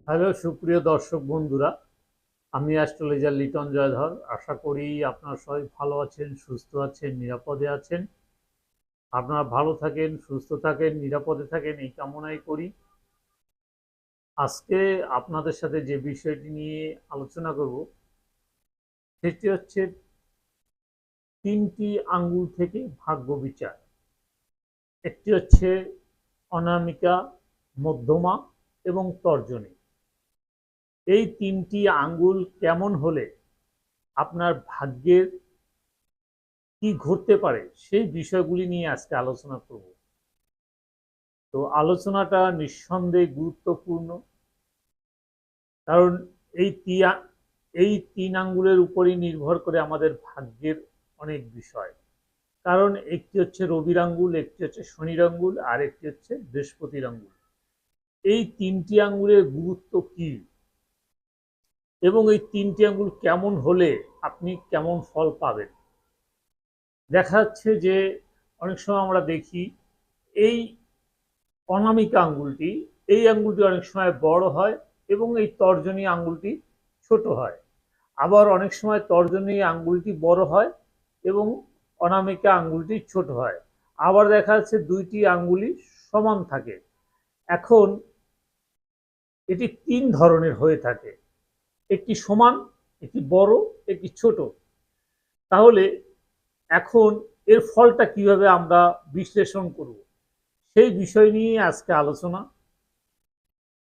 Hello সুপ্রিয় দর্শক বন্ধুরা, আমি অ্যাস্ট্রোলজার লিটন জয়ধর। আশা করি আপনারা সবাই ভালো আছেন, সুস্থ আছেন, নিরাপদে আছেন। আপনারা ভালো থাকেন, সুস্থ থাকেন, নিরাপদে থাকেন এই কামনাই করি। আজকে আপনাদের সাথে যে বিষয়টি নিয়ে আলোচনা করব সেটি হচ্ছে 3টি আঙ্গুল থেকে ভাগ্য বিচার। একটি হচ্ছে অনামিকা, মধ্যমা এবং তর্জনী। এই 3টি আঙ্গুল কেমন হলে আপনার ভাগ্যের কি ঘটতে পারে সেই বিষয়গুলি নিয়ে আজকে আলোচনা করব। তো আলোচনাটা নিঃসন্দেহে গুরুত্বপূর্ণ, কারণ এই তিয়া এই 3 আঙ্গুলের উপরই নির্ভর করে আমাদের ভাগ্যের অনেক বিষয়। কারণ একটি হচ্ছে রবির আঙ্গুল, একটি হচ্ছে শনির আঙ্গুল, আর একটি হচ্ছে বৃহস্পতির আঙ্গুল। এই 3টি আঙ্গুলের গুরুত্ব কি এবং এই 3টি আঙ্গুল কেমন হলে আপনি কেমন ফল পাবেন। দেখা যাচ্ছে যে অনেক সময় আমরা দেখি এই অনামিকা আঙ্গুলটি, এই আঙ্গুলটি অনেক সময় বড় হয় এবং এই তর্জনী আঙ্গুলটি ছোট হয়। আবার অনেক সময় তর্জনী আঙ্গুলটি বড় হয় এবং অনামিকা আঙ্গুলটি ছোট হয়। আবার দেখা যাচ্ছে দুইটি আঙ্গুলই সমান থাকে। এখন এটি 3 ধরনের হয়ে থাকে, একটি সমান, একটি বড়, একটি ছোট। তাহলে এখন এর ফলটা কিভাবে আমরা বিশ্লেষণ করব সেই বিষয় নিয়ে আজকে আলোচনা।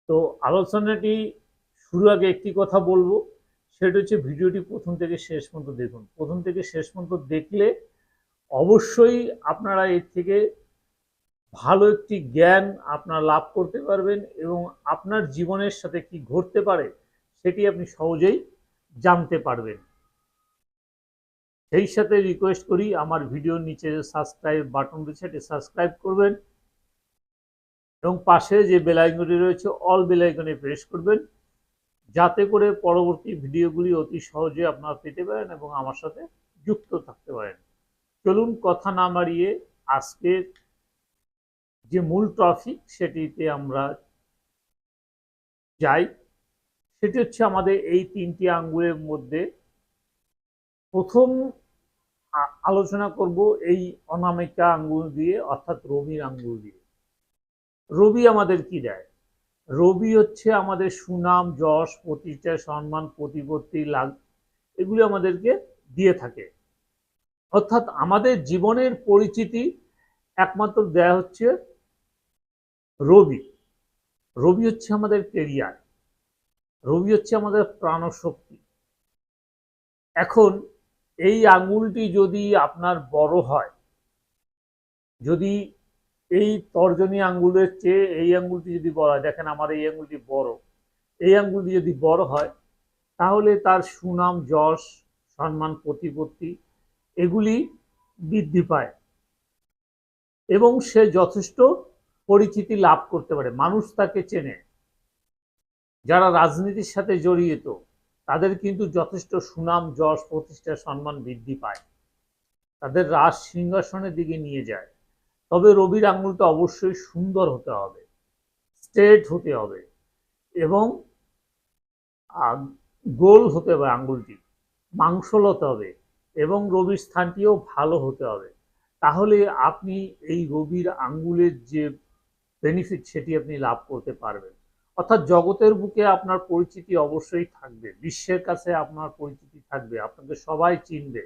তো আলোচনাটি শুরু আগে একটি কথা বলবো, সেটা হচ্ছে ভিডিওটি প্রথম থেকে শেষ পর্যন্ত দেখুন। প্রথম থেকে শেষ পর্যন্ত দেখলে অবশ্যই আপনারা এর থেকে ভালো একটি জ্ঞান আপনারা লাভ করতে পারবেন এবং আপনার জীবনের সাথে কি ঘটতে পারে সেটি আপনি সহজেই জানতে পারবেন। সেই সাথে রিকোয়েস্ট করি আমার ভিডিওর নিচে যে সাবস্ক্রাইব বাটন রয়েছে এটি সাবস্ক্রাইব করবেন এবং পাশে যে বেল আইকনটি রয়েছে অল বেল আইকনে প্রেস করবেন, যাতে করে পরবর্তী ভিডিওগুলি অতি সহজে আপনারা পেতে পারেন এবং আমার সাথে যুক্ত থাকতে পারেন। চলুন কথা না বাড়িয়ে আজকের যে মূল টপিক সেটিতে আমরা যাই। সেটি হচ্ছে আমাদের এই 3টি আঙ্গুলের মধ্যে প্রথম আলোচনা করব এই অনামিকা আঙ্গুল দিয়ে, অর্থাৎ রবির আঙ্গুল দিয়ে। রবি আমাদের কি দেয়? রবি হচ্ছে আমাদের সুনাম, যশ, প্রতিষ্ঠা, সম্মান, প্রতিপত্তি, লাভ এগুলি আমাদেরকে দিয়ে থাকে। অর্থাৎ আমাদের জীবনের পরিচিতি একমাত্র দেয়া হচ্ছে রবি। রবি হচ্ছে আমাদের কেরিয়ার, রবি হচ্ছে আমাদের প্রাণশক্তি। এখন এই আঙুলটি যদি আপনার বড় হয়, যদি এই তর্জনী আঙ্গুলের চেয়ে এই আঙ্গুলটি যদি বড় হয়, দেখেন আমার এই আঙ্গুলটি বড়, এই আঙ্গুলটি যদি বড় হয় তাহলে তার সুনাম, যশ, সম্মান, প্রতিপত্তি এগুলি বৃদ্ধি পায় এবং সে যথেষ্ট পরিচিতি লাভ করতে পারে, মানুষ তাকে চেনে। যারা রাজনীতির সাথে জড়িত তাদের কিন্তু যথেষ্ট সুনাম, যশ, প্রতিষ্ঠা, সম্মান বৃদ্ধি পায়, তাদের রাজ সিংহাসনের দিকে নিয়ে যায়। তবে রবির আঙ্গুলটা অবশ্যই সুন্দর হতে হবে, স্ট্রেট হতে হবে এবং গোল হতে হবে, আঙ্গুলটি মাংসল হতে হবে এবং রবির স্থানটিও ভালো হতে হবে। তাহলে আপনি এই রবির আঙ্গুলের যে বেনিফিট সেটি আপনি লাভ করতে পারবেন। অর্থাৎ জগতের বুকে আপনার পরিচিতি অবশ্যই থাকবে, বিশ্বের কাছে আপনার পরিচিতি থাকবে, আপনাকে সবাই চিনবে,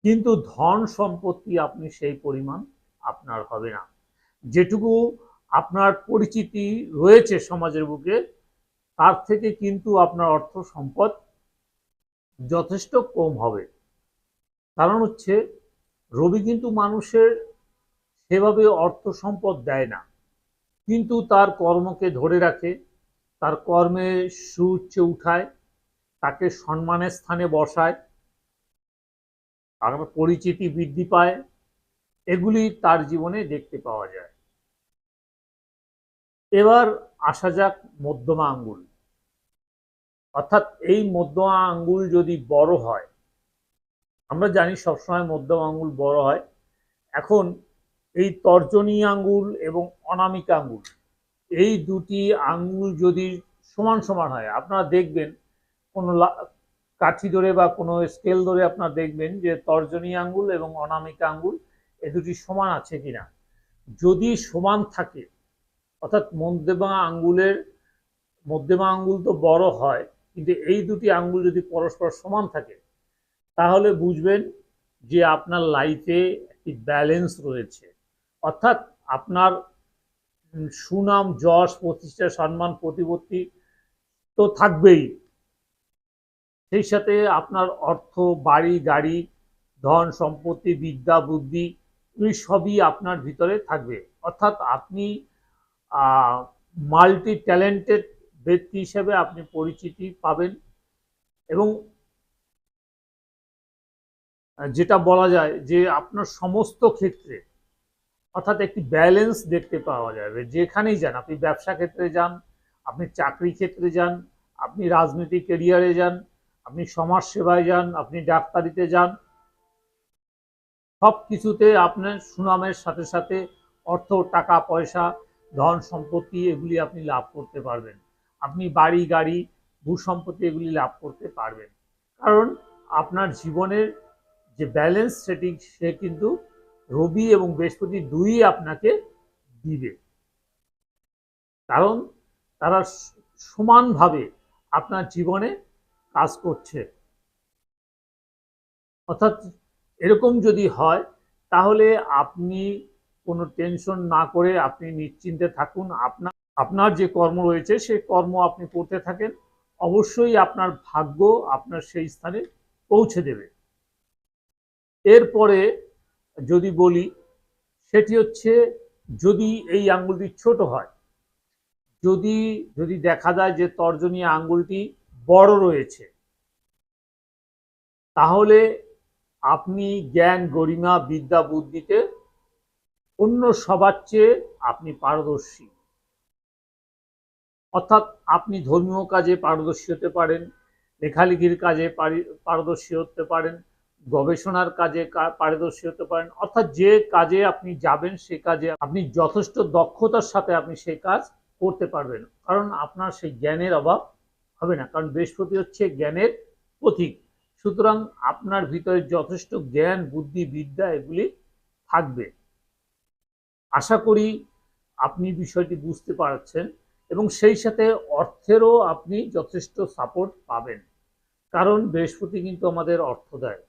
কিন্তু ধন সম্পত্তি আপনি সেই পরিমাণ আপনার হবে না। যেটুকু আপনার পরিচিতি রয়েছে সমাজের বুকে তার থেকে কিন্তু আপনার অর্থ সম্পদ যথেষ্ট কম হবে। কারণ হচ্ছে রবি কিন্তু মানুষের সেভাবে অর্থ সম্পদ দেয় না, কিন্তু তার কর্মকে ধরে রাখে, তার কর্মে সুউচ্চ উঠায়, তাকে সম্মানের স্থানে বসায়, তার পরিচিতি বৃদ্ধি পায়, এগুলি তার জীবনে দেখতে পাওয়া যায়। এবার আসা যাক মধ্যমা আঙ্গুল। অর্থাৎ এই মধ্যমা আঙ্গুল যদি বড় হয়, আমরা জানি সবসময় মধ্যমা আঙ্গুল বড় হয়। এখন এই তর্জনী আঙ্গুল এবং অনামিকা আঙ্গুল, এই দুটি আঙ্গুল যদি সমান সমান হয়, আপনারা দেখবেন কোনো কাঠি ধরে বা কোনো স্কেল ধরে আপনারা দেখবেন যে তর্জনী আঙ্গুল এবং অনামিকা আঙ্গুল এ দুটি সমান আছে কিনা। যদি সমান থাকে, অর্থাৎ মধ্যমা আঙ্গুল তো বড় হয়, কিন্তু এই দুটি আঙ্গুল যদি পরস্পর সমান থাকে তাহলে বুঝবেন যে আপনার লাইফে একটি ব্যালেন্স রয়েছে। অর্থাৎ আপনার সুনাম, যশ, প্রতিষ্ঠা, সম্মান, প্রতিপত্তি তো থাকবেই, সেই সাথে আপনার অর্থ, বাড়ি, গাড়ি, ধন সম্পত্তি, বিদ্যা, বুদ্ধি এই সবই আপনার ভিতরে থাকবে। অর্থাৎ আপনি মাল্টি ট্যালেন্টেড ব্যক্তি হিসেবে আপনি পরিচিতি পাবেন এবং যেটা বলা যায় যে আপনার সমস্ত ক্ষেত্রে অর্থাৎ একটি ব্যালেন্স দেখতে পাওয়া যাবে। যেখানেই যান, আপনি ব্যবসা ক্ষেত্রে যান, আপনি চাকরি ক্ষেত্রে যান, আপনি রাজনৈতিক ক্যারিয়ারে যান, আপনি সমাজ সেবায় যান, আপনি ডাক্তারিতে যান, সব কিছুতে আপনার সুনামের সাথে সাথে অর্থ, টাকা পয়সা, ধন সম্পত্তি এগুলি আপনি লাভ করতে পারবেন। আপনি বাড়ি, গাড়ি, ভূ সম্পত্তি এগুলি লাভ করতে পারবেন। কারণ আপনার জীবনের যে ব্যালেন্স সেটিং সে কিন্তু রবি এবং বৃহস্পতি দুই আপনাকে দিবে, কারণ তারা সমানভাবে আপনার জীবনে কাজ করছে। অর্থাৎ এরকম যদি হয় তাহলে আপনি কোনো টেনশন না করে আপনি নিশ্চিন্তে থাকুন। আপনার যে কর্ম রয়েছে সেই কর্ম আপনি করতে থাকেন, অবশ্যই আপনার ভাগ্য আপনার সেই স্থানে পৌঁছে দেবে। এরপরে যদি বলি, সেটি হচ্ছে যদি এই আঙ্গুলটি ছোট হয়, যদি দেখা যায় যে তর্জনী আঙ্গুলটি বড় রয়েছে, তাহলে আপনি জ্ঞান, গরিমা, বিদ্যা, বুদ্ধিতে অন্য সবার চেয়ে আপনি পারদর্শী। অর্থাৎ আপনি ধর্মীয় কাজে পারদর্শী হতে পারেন, লেখালেখির কাজে পারদর্শী হতে পারেন, গবেষণার কাজে পারদর্শী হতে পারেন। অর্থাৎ যে কাজে আপনি যাবেন সে কাজে আপনি যথেষ্ট দক্ষতার সাথে আপনি সেই কাজ করতে পারবেন, কারণ আপনার সেই জ্ঞানের অভাব হবে না, কারণ বৃহস্পতি হচ্ছে জ্ঞানের প্রতীক। সুতরাং আপনার ভিতরে যথেষ্ট জ্ঞান, বুদ্ধি, বিদ্যা এগুলি থাকবে। আশা করি আপনি বিষয়টি বুঝতে পারছেন এবং সেই সাথে অর্থেরও আপনি যথেষ্ট সাপোর্ট পাবেন, কারণ বৃহস্পতি কিন্তু আমাদের অর্থ দেয়,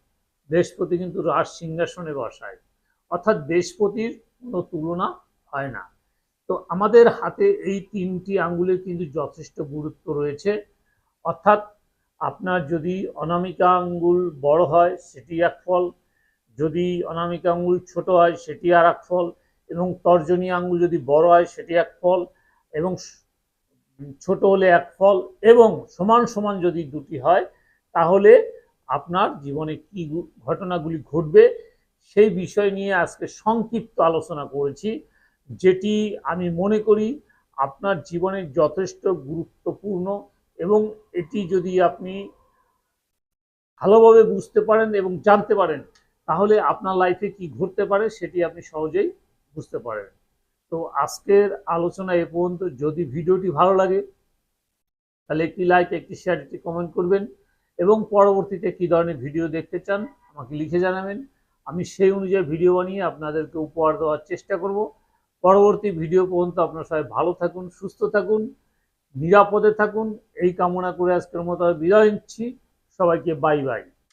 বৃহস্পতি কিন্তু রাজ সিংহাসনে বসায়, অর্থাৎ বৃহস্পতির কোনো তুলনা হয় না। তো আমাদের হাতে এই তিনটি আঙ্গুলের কিন্তু যথেষ্ট গুরুত্ব রয়েছে। অর্থাৎ আপনার যদি অনামিকা আঙ্গুল বড় হয় সেটি এক ফল, যদি অনামিকা আঙ্গুল ছোট হয় সেটি আর এক ফল, এবং তর্জনী আঙ্গুল যদি বড় হয় সেটি এক ফল, এবং ছোট হলে এক ফল, এবং সমান সমান যদি দুটি হয় তাহলে আপনার জীবনে কি ঘটনাগুলি ঘটবে সেই বিষয় নিয়ে আজকে সংক্ষিপ্ত আলোচনা করেছি, যেটি আমি মনে করি আপনার জীবনে যথেষ্ট গুরুত্বপূর্ণ, এবং এটি যদি আপনি ভালোভাবে বুঝতে পারেন এবং জানতে পারেন তাহলে আপনার লাইফে কি ঘটতে পারে সেটি আপনি সহজেই বুঝতে পারেন। তো আজকের আলোচনা এ পর্যন্ত। যদি ভিডিওটি ভালো লাগে তাহলে একটি লাইক, একটি শেয়ার, একটি কমেন্ট করবেন, এবং পরবর্তীতে কী ধরনের ভিডিও দেখতে চান আমাকে লিখে জানাবেন। আমি সেই অনুযায়ী ভিডিও বানিয়ে আপনাদেরকে উপহার দেওয়ার চেষ্টা করব। পরবর্তী ভিডিও পর্যন্ত আপনারা সবাই ভালো থাকুন, সুস্থ থাকুন, নিরাপদে থাকুন, এই কামনা করে আজকের মতো বিদায় নিচ্ছি। সবাইকে বাই বাই।